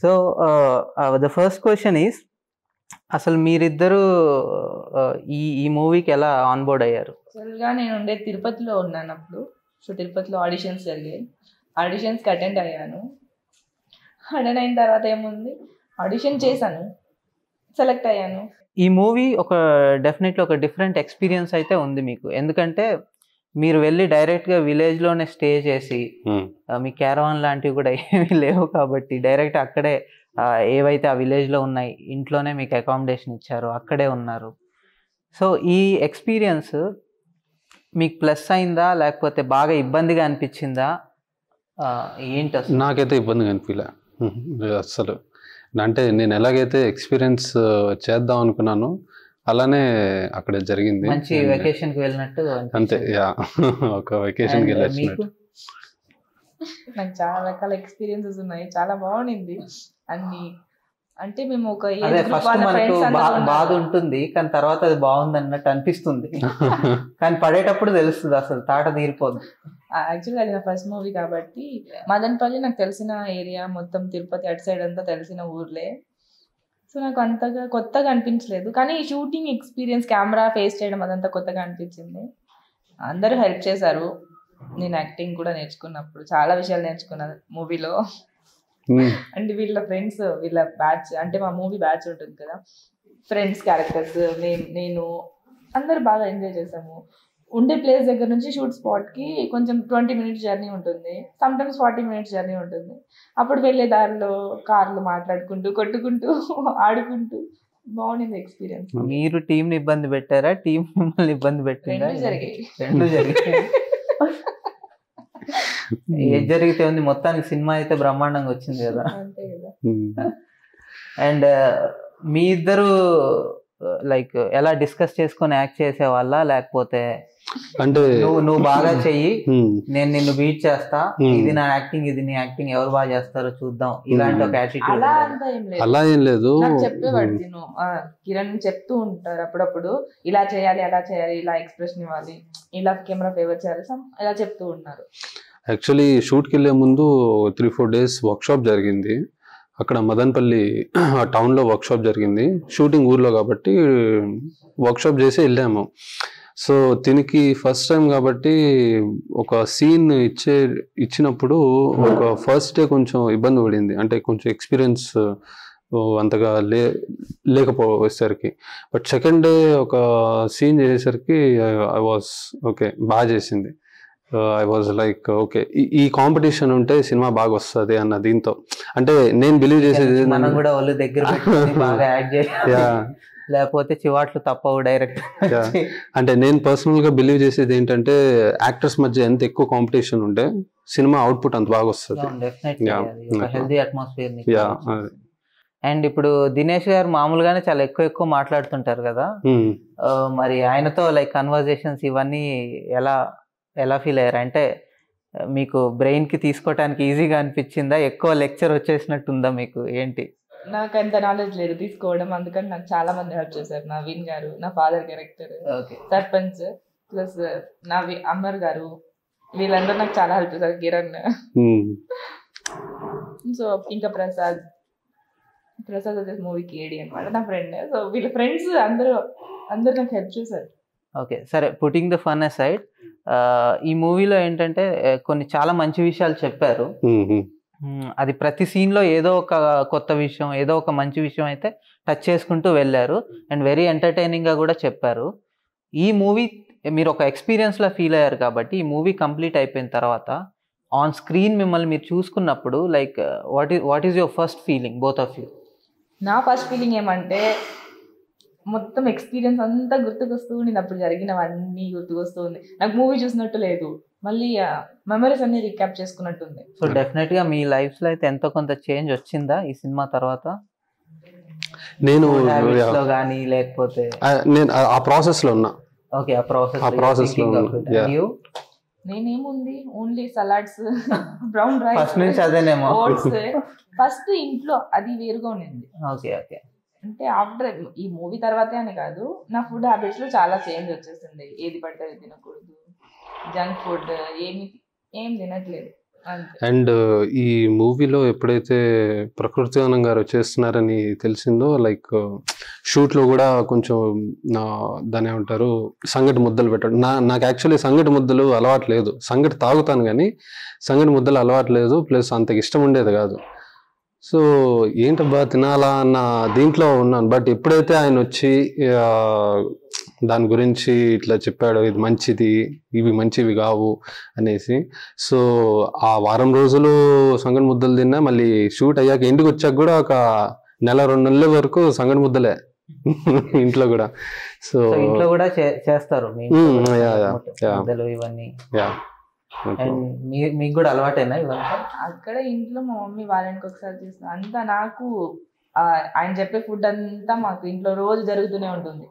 So the first question is, అసలు మీరిద్దరు ఈ మూవీకి ఎలా ఆన్ బోర్డ్ అయ్యారు? యాక్చువల్గా నేను ఉండే తిరుపతిలో ఉన్నాను అప్పుడు. సో తిరుపతిలో ఆడిషన్స్ జరిగాయి. ఆడిషన్స్కి అటెండ్ అయ్యాను. అటెండ్ అయిన తర్వాత ఏముంది, ఆడిషన్ చేశాను, సెలెక్ట్ అయ్యాను. ఈ మూవీ డెఫినెట్లీ ఒక డిఫరెంట్ ఎక్స్పీరియన్స్ అయితే ఉంది మీకు. ఎందుకంటే మీరు వెళ్ళి డైరెక్ట్గా విలేజ్లోనే స్టే చేసి, మీ క్యారవాన్ లాంటివి కూడా ఏమీ లేవు కాబట్టి డైరెక్ట్ అక్కడే ఏవైతే ఆ విలేజ్లో ఉన్నాయి ఇంట్లోనే మీకు అకామిడేషన్ ఇచ్చారు, అక్కడే ఉన్నారు. సో ఈ ఎక్స్పీరియన్స్ మీకు ప్లస్ అయిందా లేకపోతే బాగా ఇబ్బందిగా అనిపించిందా? ఏంటి అసలు? నాకైతే ఇబ్బందిగా అనిపించలే అసలు. అంటే నేను ఎలాగైతే ఎక్స్పీరియన్స్ చేద్దాం అనుకున్నాను అలానే అక్కడ జరిగింది. మంచి వెకేషన్కి వెళ్ళినట్టు అంతే, యా ఒక వెకేషన్కి వెళ్ళొచ్చినట్టు. నాకు చాలా రకాల ఎక్స్పీరియన్సెస్ ఉన్నాయి, చాలా బాగుండింది అన్ని. అంటే మేము ఒక ఫస్ట్ మనకు బాధ ఉంటుంది కానీ తర్వాత అది బాగుంది అన్నట్టు అనిపిస్తుంది. కానీ పడేటప్పుడు తెలుస్తుంది అసలు తాట తీరిపోదు. యాక్చువల్గా అది నా ఫస్ట్ మూవీ కాబట్టి మదనపల్లి నాకు తెలిసిన ఏరియా మొత్తం, తిరుపతి అటు సైడ్ అంతా తెలిసిన ఊర్లే. సో నాకు అంతగా కొత్తగా అనిపించలేదు. కానీ షూటింగ్ ఎక్స్పీరియన్స్, కెమెరా ఫేస్ చేయడం అదంతా కొత్తగా అనిపించింది. అందరూ హెల్ప్ చేశారు. నేను యాక్టింగ్ కూడా నేర్చుకున్నప్పుడు చాలా విషయాలు నేర్చుకున్నాను మూవీలో. అంటే వీళ్ళ ఫ్రెండ్స్, వీళ్ళ బ్యాచ్, అంటే మా మూవీ బ్యాచ్ ఉంటుంది కదా, ఫ్రెండ్స్ క్యారెక్టర్స్, నేను అందరూ బాగా ఎంజాయ్ చేసాము. ఉండే ప్లేస్ దగ్గర నుంచి షూట్ స్పాట్కి కొంచెం 20 minutes జర్నీ ఉంటుంది, సమ్టైమ్స్ 40 minutes జర్నీ ఉంటుంది. అప్పుడు వెళ్ళే దారిలో కార్లు మాట్లాడుకుంటూ, కొట్టుకుంటూ, ఆడుకుంటూ బాగుండింది ఎక్స్పీరియన్స్. మీరు టీంని ఇబ్బంది పెట్టారా, టీం మిమ్మల్ని ఇబ్బంది పెట్టిందా? రెండు జరిగాయి. ఏది జరిగితే ఉంది, మొత్తానికి సినిమా అయితే బ్రహ్మాండంగా వచ్చింది కదా. అంతే కదా. అండ్ మీ ఇద్దరు లైక్ ఎలా డిస్కస్ చేసుకొని యాక్ట్ చేసే వాళ్ళ, లేకపోతే అంటే నువ్వు బాగా చెయ్యి, నేను నిన్ను బీట్ చేస్తా, ఇది నా యాక్టింగ్, ఇది నీ యాక్టింగ్, ఎవరు బాగా చేస్తారో చూద్దాం, ఇలాంటి ఒక యాటిట్యూడ్? అలా ఏం లేదు. చెప్పేవాడు నేను, కిరణ్ చెప్తూ ఉంటారు అప్పుడప్పుడు, ఇలా చేయాలి, అలా చేయాలి, ఇలా ఎక్స్ప్రెషన్ ఇవ్వాలి, ఇలా కెమెరా ఫేవర్ చేయాలి, ఇలా చెప్తూ ఉన్నారు. యాక్చువల్లీ షూట్కి వెళ్ళే ముందు 3-4 days వర్క్షాప్ జరిగింది అక్కడ మదనపల్లి టౌన్లో. వర్క్షాప్ జరిగింది, షూటింగ్ ఊర్లో కాబట్టి వర్క్షాప్ చేసి వెళ్ళాము. సో దీనికి ఫస్ట్ టైం కాబట్టి ఒక సీన్ ఇచ్చినప్పుడు ఒక ఫస్ట్ డే కొంచెం ఇబ్బంది పడింది. అంటే కొంచెం ఎక్స్పీరియన్స్ అంతగా లేకపోయేసరికి. బట్ సెకండ్ డే ఒక సీన్ చేసేసరికి ఐ వాజ్ ఓకే, బాగా చేసింది. ఐ వాజ్ లైక్ ఓకే, ఈ కాంపిటీషన్ ఉంటే సినిమా బాగా వస్తుంది అన్న దీంతో. అంటే నేను బిలీవ్ చేసేది, మనం కూడా వాళ్ళు దగ్గర బాగా యాక్ట్ చేయాలి, లేకపోతే చివాట్లు తప్పవు డైరెక్ట్. అంటే నేను పర్సనల్ గా బిలీవ్ చేసేది ఏంటంటే, యాక్టర్స్ మధ్య ఎంత ఎక్కువ కాంపిటీషన్ ఉంటే సినిమా అవుట్పుట్ అంత బాగా వస్తుంది. Healthy atmosphere. అండ్ ఇప్పుడు దినేష్ గారు మామూలుగానే చాలా ఎక్కువ మాట్లాడుతుంటారు కదా, మరి ఆయనతో లైక్ కన్వర్జేషన్స్ ఇవన్నీ ఎలా ఫీల్ అయ్యారు? అంటే మీకు బ్రెయిన్ కి తీసుకోవటానికి ఈజీగా అనిపించిందా, ఎక్కువ లెక్చర్ వచ్చేసినట్టుందా మీకు, ఏంటి? నాకు అంత నాలెడ్జ్ లేదు తీసుకోవడం, అందుకని నాకు చాలా మంది హెల్ప్ చేశారు. నవీన్ గారు, నా ఫాదర్ క్యారెక్టర్, సర్పంచ్, ప్లస్ అమ్మర్ గారు, వీళ్ళందరూ నాకు చాలా హెల్ప్ చేశారు. కిరణ్, సో ఇంకా ప్రసాద్ వచ్చేసి మూవీకి ఏడి అనమాట, నా ఫ్రెండ్. సో వీళ్ళ ఫ్రెండ్స్ అందరూ నాకు హెల్ప్ చేశారు. ఓకే, సరే, పుట్టింగ్ ద ఫన్ అసైడ్, ఈ మూవీలో ఏంటంటే కొన్ని చాలా మంచి విషయాలు చెప్పారు. అది ప్రతి సీన్లో ఏదో ఒక కొత్త విషయం, ఏదో ఒక మంచి విషయం అయితే టచ్ చేసుకుంటూ వెళ్ళారు. అండ్ వెరీ ఎంటర్టైనింగ్గా కూడా చెప్పారు. ఈ మూవీ మీరు ఒక ఎక్స్పీరియన్స్లా ఫీల్ అయ్యారు కాబట్టి, ఈ మూవీ కంప్లీట్ అయిపోయిన తర్వాత ఆన్ స్క్రీన్ మిమ్మల్ని మీరు చూసుకున్నప్పుడు like what is your first feeling, both of you? నా ఫస్ట్ ఫీలింగ్ ఏమంటే, మొత్తం ఎక్స్పీరియన్స్ అంతా గుర్తుకొస్తూ ఉండింది, అప్పుడు జరిగినవన్నీ గుర్తుకొస్తూ ఉంది. నాకు మూవీ చూసినట్టు లేదు, మళ్ళీ మెమరీస్ అన్ని రీక్యాప్ చేసుకున్నట్టుంది. సో డెఫినెట్ గా మీ లైఫ్ లో అయితే ఎంతో కొంత చేంజ్ వచ్చిందా ఈ సినిమా తర్వాత? నేను కానీ లేకపోతే నేను ఆ ప్రాసెస్ లో ఉన్నా. ఓకే, ఆ ప్రాసెస్ లో నేనేముంది, only salads, brown rice, first నుంచి అదేనేమో. ఫస్ట్ ఇంట్లో అది వేరుగా ఉండింది. Okay okay. అంటే ఆఫ్టర్ ఈ మూవీ తర్వాతే అని కాదు, నా ఫుడ్ హ్యాబిట్స్ లో చాలా చేంజ్ వచ్చేసింది. ఏది పడితే అది తినకూడదు, జంక్ ఫుడ్ ఏం తినట్లేదు. అంతే. అండ్ ఈ మూవీలో ఎప్పుడైతే ప్రకృతి వనం గారు చేస్తున్నారని తెలిసిందో లైక్ షూట్లో కూడా కొంచెం దాని ఏమంటారు సంగటి ముద్దలు పెట్టడం. నాకు యాక్చువల్లీ సంగటి ముద్దలు అలవాటు లేదు. సంగటి తాగుతాను కానీ సంగటి ముద్దలు అలవాటు లేదు, ప్లస్ అంతకు ఇష్టం ఉండేది కాదు. సో ఏంటబ్బా తినాలా అన్న దీంట్లో ఉన్నాను. బట్ ఎప్పుడైతే ఆయన వచ్చి దాని గురించి ఇట్లా చెప్పాడు, ఇది మంచిది, ఇవి మంచివి కావు అనేసి, సో ఆ వారం రోజులు సంగటి ముద్దలు తిన్నా. మళ్ళీ షూట్ అయ్యాక ఇంటికి వచ్చాక కూడా ఒక నెల 2 నెలల వరకు సంగటి ముద్దలే ఇంట్లో కూడా. సో ఇంట్లో కూడా చేస్తారు మీ ఇంట్లో కూడా ముద్దలు ఇవన్నీ. అండ్ మీకు కూడా అలవాటేనా ఇవంతా? అక్కడ ఇంట్లో మా మమ్మీ వారానికి ఒకసారి చేస్తుంది అంతా. నాకు ఆయన చెప్పే ఫుడ్ అంతా మాకు ఇంట్లో రోజు జరుగుతూనే ఉంటుంది.